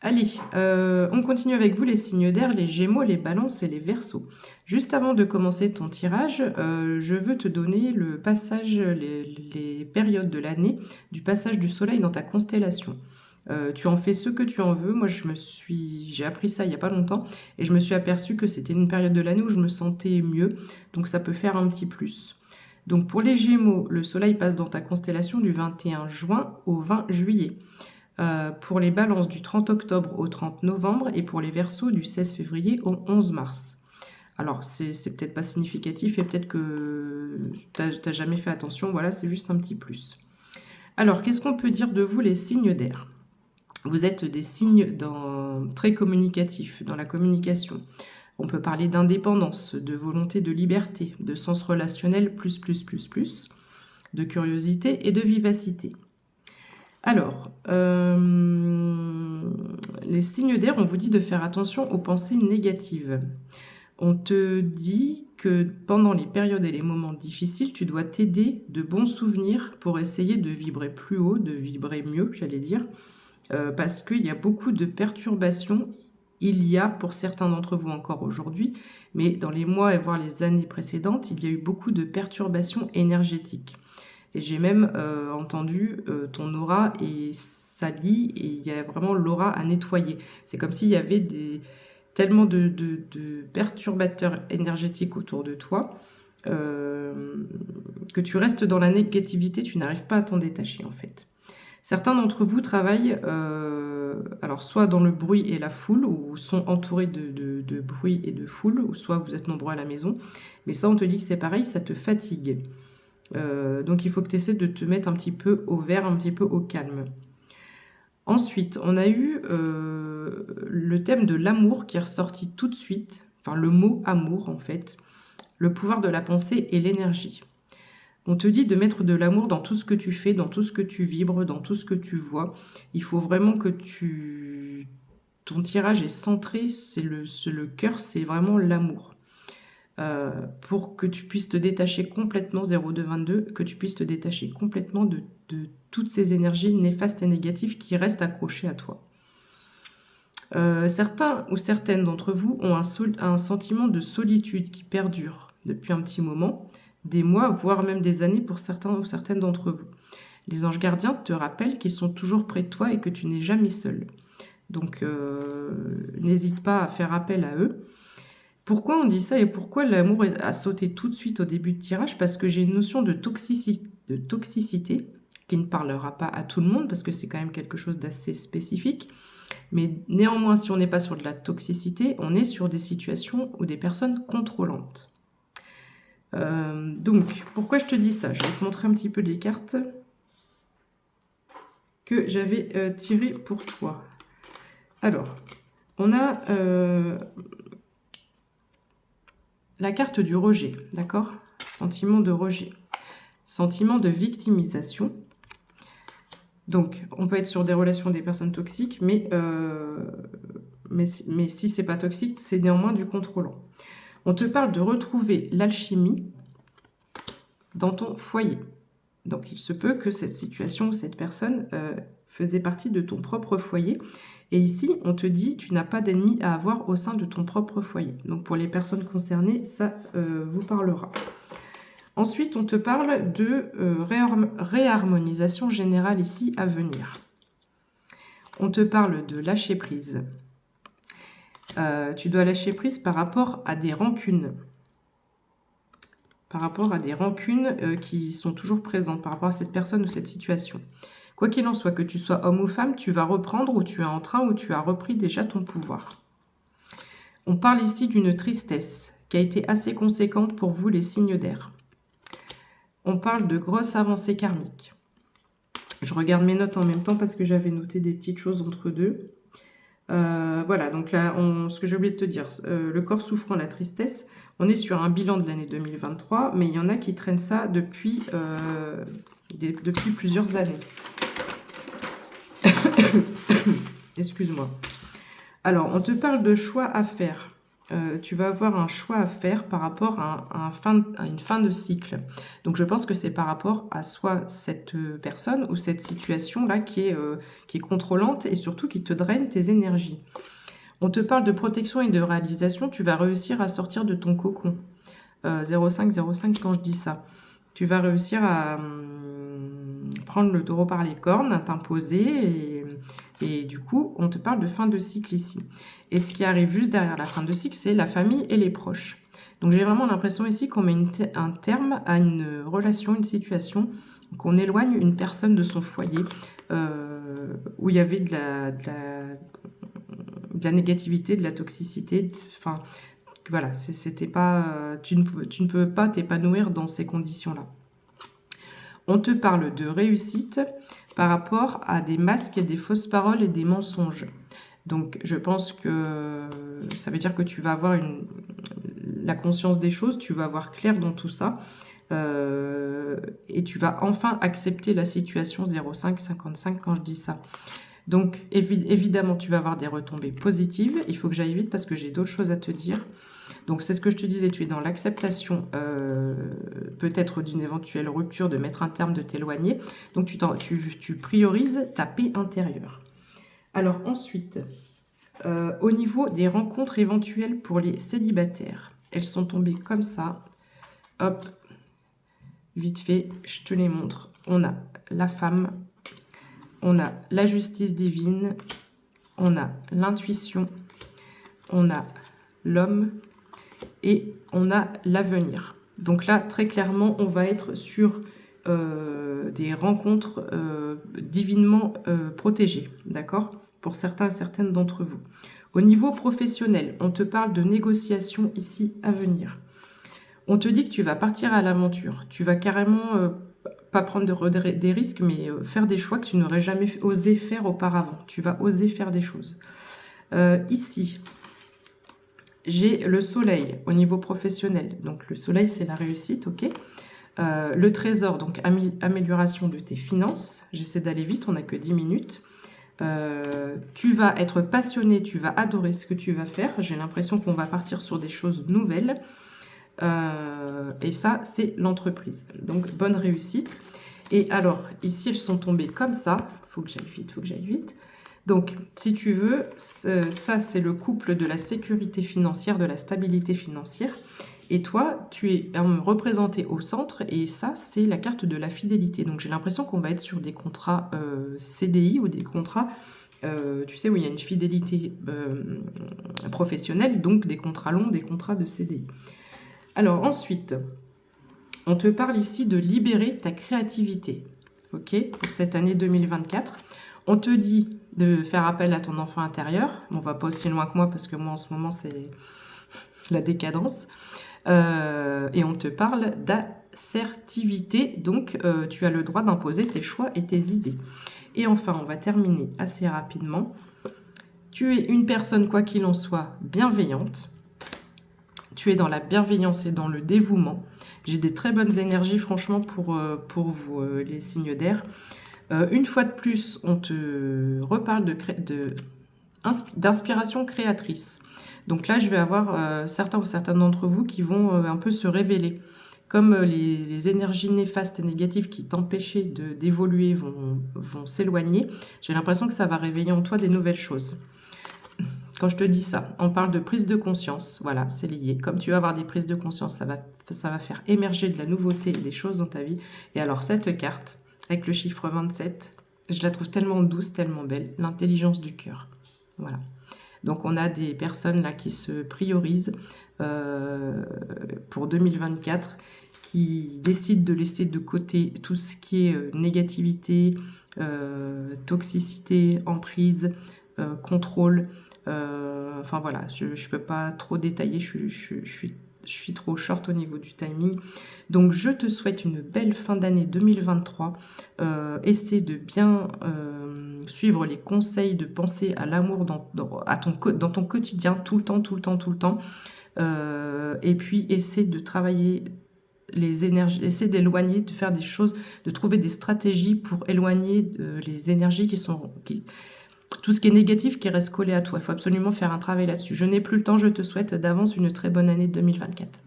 Allez, on continue avec vous les signes d'air, les Gémeaux, les Balances et les Verseaux. Juste avant de commencer ton tirage, je veux te donner le passage, les périodes de l'année du passage du soleil dans ta constellation. Tu en fais ce que tu en veux. Moi, j'ai appris ça il y a pas longtemps et je me suis aperçue que c'était une période de l'année où je me sentais mieux, donc ça peut faire un petit plus. Donc pour les Gémeaux, le soleil passe dans ta constellation du 21 juin au 20 juillet. Pour les Balances du 30 octobre au 30 novembre et pour les Verseaux du 16 février au 11 mars. Alors, c'est peut-être pas significatif et peut-être que t'as jamais fait attention, voilà, c'est juste un petit plus. Alors, qu'est-ce qu'on peut dire de vous, les signes d'air? Vous êtes des signes très communicatifs, dans la communication. On peut parler d'indépendance, de volonté de liberté, de sens relationnel plus, de curiosité et de vivacité. Alors, les signes d'air, on vous dit de faire attention aux pensées négatives. On te dit que pendant les périodes et les moments difficiles, tu dois t'aider de bons souvenirs pour essayer de vibrer plus haut, de vibrer mieux, j'allais dire, parce qu'il y a beaucoup de perturbations. Il y a pour certains d'entre vous encore aujourd'hui, mais dans les mois et voire les années précédentes, il y a eu beaucoup de perturbations énergétiques. Et j'ai même entendu ton aura est salie et il y a vraiment l'aura à nettoyer. C'est comme s'il y avait tellement de perturbateurs énergétiques autour de toi que tu restes dans la négativité, tu n'arrives pas à t'en détacher en fait. Certains d'entre vous travaillent alors soit dans le bruit et la foule, ou sont entourés de bruit et de foule, ou soit vous êtes nombreux à la maison. Mais ça, on te dit que c'est pareil, ça te fatigue. Donc il faut que tu essaies de te mettre un petit peu au vert, un petit peu au calme. Ensuite, on a eu le thème de l'amour qui est ressorti tout de suite, enfin le mot amour en fait, le pouvoir de la pensée et l'énergie. On te dit de mettre de l'amour dans tout ce que tu fais, dans tout ce que tu vibres, dans tout ce que tu vois. Il faut vraiment que ton tirage est centré, c'est le cœur, c'est vraiment l'amour. Pour que tu puisses te détacher complètement, 0222, que tu puisses te détacher complètement de toutes ces énergies néfastes et négatives qui restent accrochées à toi. Certains ou certaines d'entre vous ont un sentiment de solitude qui perdure depuis un petit moment, des mois, voire même des années pour certains ou certaines d'entre vous. Les anges gardiens te rappellent qu'ils sont toujours près de toi et que tu n'es jamais seul. Donc, n'hésite pas à faire appel à eux. Pourquoi on dit ça et pourquoi l'amour a sauté tout de suite au début de tirage? Parce que j'ai une notion de toxicité qui ne parlera pas à tout le monde parce que c'est quand même quelque chose d'assez spécifique. Mais néanmoins, si on n'est pas sur de la toxicité, on est sur des situations ou des personnes contrôlantes. Donc, pourquoi je te dis ça? Je vais te montrer un petit peu les cartes que j'avais tirées pour toi. Alors, on a la carte du rejet, d'accord? Sentiment de rejet, sentiment de victimisation. Donc, on peut être sur des relations des personnes toxiques, mais si c'est pas toxique, c'est néanmoins du contrôlant. On te parle de retrouver l'alchimie dans ton foyer. Donc, il se peut que cette situation ou cette personne faisait partie de ton propre foyer. Et ici, on te dit, tu n'as pas d'ennemis à avoir au sein de ton propre foyer. Donc, pour les personnes concernées, ça vous parlera. Ensuite, on te parle de réharmonisation générale ici à venir. On te parle de lâcher prise. Tu dois lâcher prise par rapport à des rancunes. Par rapport à des rancunes qui sont toujours présentes, par rapport à cette personne ou cette situation. Quoi qu'il en soit, que tu sois homme ou femme, tu vas reprendre ou tu es en train ou tu as repris déjà ton pouvoir. On parle ici d'une tristesse qui a été assez conséquente pour vous, les signes d'air. On parle de grosses avancées karmiques. Je regarde mes notes en même temps parce que j'avais noté des petites choses entre deux. Voilà, donc là, ce que j'ai oublié de te dire, le corps souffrant, la tristesse, on est sur un bilan de l'année 2023, mais il y en a qui traînent ça depuis plusieurs années. Excuse-moi. Alors, on te parle de choix à faire. tu vas avoir un choix à faire par rapport à une fin de cycle. Donc je pense que c'est par rapport à soit cette personne ou cette situation-là qui est contrôlante et surtout qui te draine tes énergies. On te parle de protection et de réalisation, tu vas réussir à sortir de ton cocon. 05 quand je dis ça. Tu vas réussir à prendre le taureau par les cornes, à t'imposer et du coup, on te parle de fin de cycle ici. Et ce qui arrive juste derrière la fin de cycle, c'est la famille et les proches. Donc j'ai vraiment l'impression ici qu'on met un terme à une relation, une situation, qu'on éloigne une personne de son foyer où il y avait de la négativité, de la toxicité, enfin voilà, c'était pas, tu ne peux pas t'épanouir dans ces conditions-là. On te parle de réussite par rapport à des masques et des fausses paroles et des mensonges. Donc je pense que ça veut dire que tu vas avoir la conscience des choses, tu vas voir clair dans tout ça. Et tu vas enfin accepter la situation 05 quand je dis ça. Donc évidemment, tu vas avoir des retombées positives. Il faut que j'aille vite parce que j'ai d'autres choses à te dire. Donc c'est ce que je te disais, tu es dans l'acceptation peut-être d'une éventuelle rupture, de mettre un terme, de t'éloigner. Donc tu priorises ta paix intérieure. Alors ensuite, au niveau des rencontres éventuelles pour les célibataires, elles sont tombées comme ça. Hop, vite fait, je te les montre. On a la femme, on a la justice divine, on a l'intuition, on a l'homme et on a l'avenir. Donc là, très clairement, on va être sur des rencontres divinement protégées, d'accord? Pour certains et certaines d'entre vous. Au niveau professionnel, on te parle de négociations ici à venir. On te dit que tu vas partir à l'aventure. Tu vas carrément pas prendre des risques, mais faire des choix que tu n'aurais jamais osé faire auparavant. Tu vas oser faire des choses. Ici, j'ai le soleil au niveau professionnel. Donc le soleil, c'est la réussite, ok. Le trésor, donc amélioration de tes finances. J'essaie d'aller vite, on n'a que 10 minutes. Tu vas être passionné, tu vas adorer ce que tu vas faire. J'ai l'impression qu'on va partir sur des choses nouvelles. Et ça, c'est l'entreprise. Donc, bonne réussite. Et alors, ici, elles sont tombées comme ça. Faut que j'aille vite. Donc, si tu veux, ça, c'est le couple de la sécurité financière, de la stabilité financière. Et toi, tu es représenté au centre. Et ça, c'est la carte de la fidélité. Donc, j'ai l'impression qu'on va être sur des contrats CDI ou des contrats, tu sais, où il y a une fidélité professionnelle. Donc, des contrats longs, des contrats de CDI. Alors ensuite, on te parle ici de libérer ta créativité, ok, pour cette année 2024. On te dit de faire appel à ton enfant intérieur. On va pas aussi loin que moi parce que moi en ce moment c'est la décadence. Et on te parle d'assertivité, donc tu as le droit d'imposer tes choix et tes idées. Et enfin, on va terminer assez rapidement. Tu es une personne, quoi qu'il en soit, bienveillante. Tu es dans la bienveillance et dans le dévouement. J'ai des très bonnes énergies, franchement, pour vous, les signes d'air. Une fois de plus, on te reparle d'inspiration créatrice. Donc là, je vais avoir certains ou certaines d'entre vous qui vont un peu se révéler. Comme les énergies néfastes et négatives qui t'empêchaient d'évoluer vont s'éloigner, j'ai l'impression que ça va réveiller en toi des nouvelles choses. Quand je te dis ça, on parle de prise de conscience. Voilà, c'est lié. Comme tu vas avoir des prises de conscience, ça va faire émerger de la nouveauté et des choses dans ta vie. Et alors, cette carte, avec le chiffre 27, je la trouve tellement douce, tellement belle. L'intelligence du cœur. Voilà. Donc, on a des personnes là qui se priorisent pour 2024, qui décident de laisser de côté tout ce qui est négativité, toxicité, emprise, contrôle. Enfin voilà, je ne peux pas trop détailler, je suis trop short au niveau du timing. Donc je te souhaite une belle fin d'année 2023. Essaie de bien suivre les conseils, de penser à l'amour dans ton quotidien, tout le temps. Et puis essaie de travailler les énergies, essaie d'éloigner, de faire des choses, de trouver des stratégies pour éloigner les énergies Tout ce qui est négatif qui reste collé à toi. Il faut absolument faire un travail là-dessus. Je n'ai plus le temps, je te souhaite d'avance une très bonne année 2024.